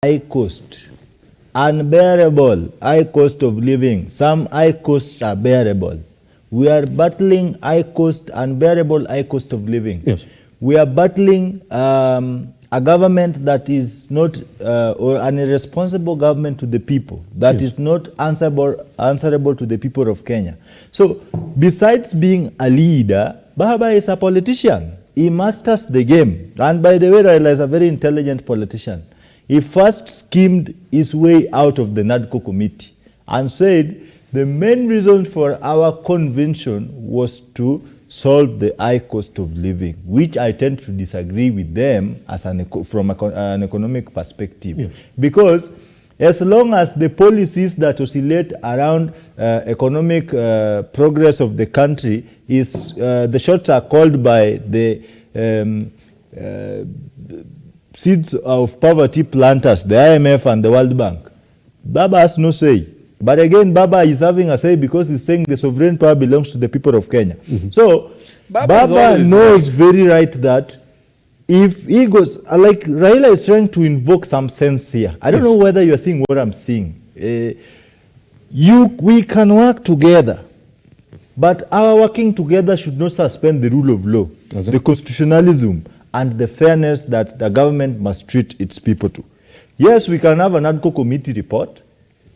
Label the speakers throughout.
Speaker 1: high cost, unbearable high cost of living. Some high costs are bearable. We are battling high cost, unbearable high cost of living.
Speaker 2: Yes.
Speaker 1: We are battling a government that is not, or an irresponsible government to the people, that is not answerable to the people of Kenya. So, besides being a leader, Baba is a politician. He masters the game. And by the way, Raila is a very intelligent politician. He first schemed his way out of the NADCO committee and said the main reason for our convention was to solve the high cost of living, which I tend to disagree with them as from an economic perspective. Yes. Because as long as the policies that oscillate around economic progress of the country is, the shots are called by the seeds of poverty planters, the IMF and the World Bank, Baba has no say. But again, Baba is having a say because he's saying the sovereign power belongs to the people of Kenya. So, Baba knows very right that if he goes, like Raila is trying to invoke some sense here. I don't know whether you are seeing what I'm seeing. We can work together, but our working together should not suspend the rule of law, the constitutionalism, and the fairness that the government must treat its people to. Yes, we can have an NADCO committee report.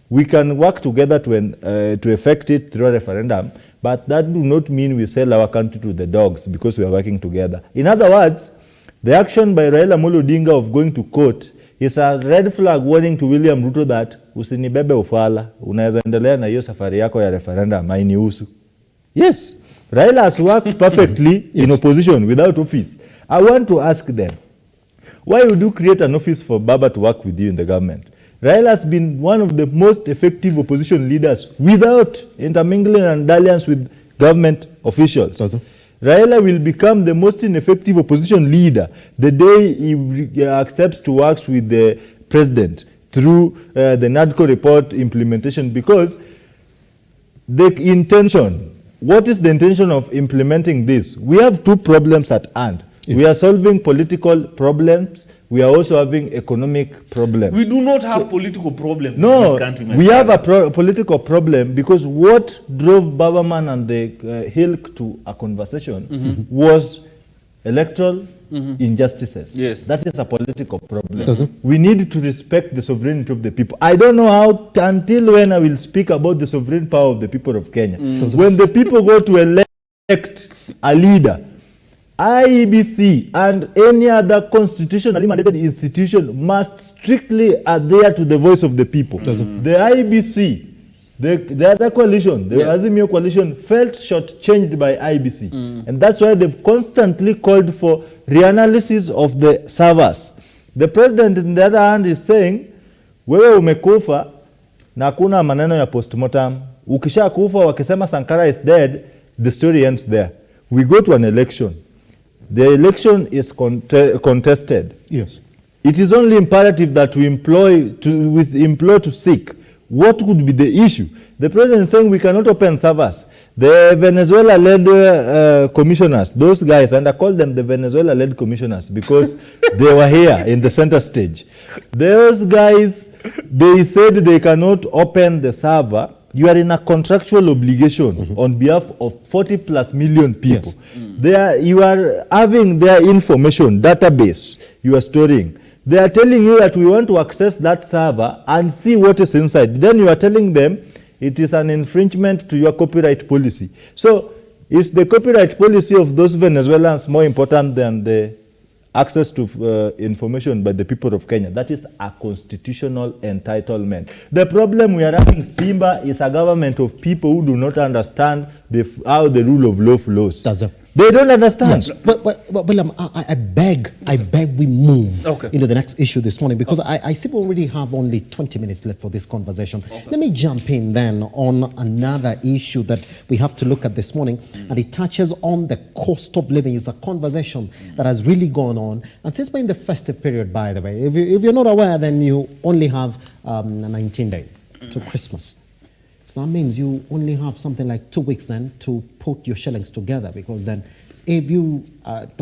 Speaker 1: We can work together to effect it through a referendum, but that do not mean we sell our country to the dogs because we are working together. In other words, the action by Raila Amolo Odinga of going to court is a red flag warning to William Ruto that usinibebe ufala, unaweza endelea na hiyo safari yako ya referendum, hainihusu. Yes, Raila has worked perfectly in opposition without office. I want to ask them, why would you create an office for Baba to work with you in the government? Raila has been one of the most effective opposition leaders without intermingling and dalliance with government officials. Raila will become the most ineffective opposition leader the day he accepts to work with the president through the NADCO report implementation, because the intention, what is the intention of implementing this? We have two problems at hand. We are solving political problems. We are also having economic problems.
Speaker 3: We do not have political problems in this country.
Speaker 1: We have a political problem because what drove Babaman and the Hilk to a conversation was electoral injustices.
Speaker 3: Yes.
Speaker 1: That is a political problem. We need to respect the sovereignty of the people. I don't know how, until when I will speak about the sovereign power of the people of Kenya. When the people go to elect a leader, IEBC and any other constitutionally mandated institution must strictly adhere to the voice of the people. The IEBC, the other coalition, the Azimio coalition, felt shortchanged by IEBC. And that's why they've constantly called for reanalysis of the servers. The president, on the other hand, is saying, wewe umekufa na kuna maneno ya postmortem. Ukisha kufa wakisema Sankara is dead, the story ends there. We go to an election. The election is contested.
Speaker 2: Yes.
Speaker 1: It is only imperative that we employ to seek what could be the issue. The president is saying we cannot open servers. The Venezuela-led commissioners, those guys, and I call them the Venezuela-led commissioners because they were here in the center stage. Those guys, they said they cannot open the server. You are in a contractual obligation on behalf of 40+ million people. You are having their information database you are storing. They are telling you that we want to access that server and see what is inside. Then you are telling them it is an infringement to your copyright policy. So is the copyright policy of those Venezuelans more important than the access to information by the people of Kenya? That is a constitutional entitlement. The problem we are having, Simba, is a government of people who do not understand how the rule of law flows. They don't understand.
Speaker 2: Yes. But I beg we move into the next issue this morning because I see we already have only 20 minutes left for this conversation. Let me jump in then on another issue that we have to look at this morning, and it touches on the cost of living. It's a conversation that has really gone on, and since we're in the festive period, by the way, if you're not aware, then you only have 19 days to Christmas. So that means you only have something like 2 weeks then to put your shillings together, because then if you don't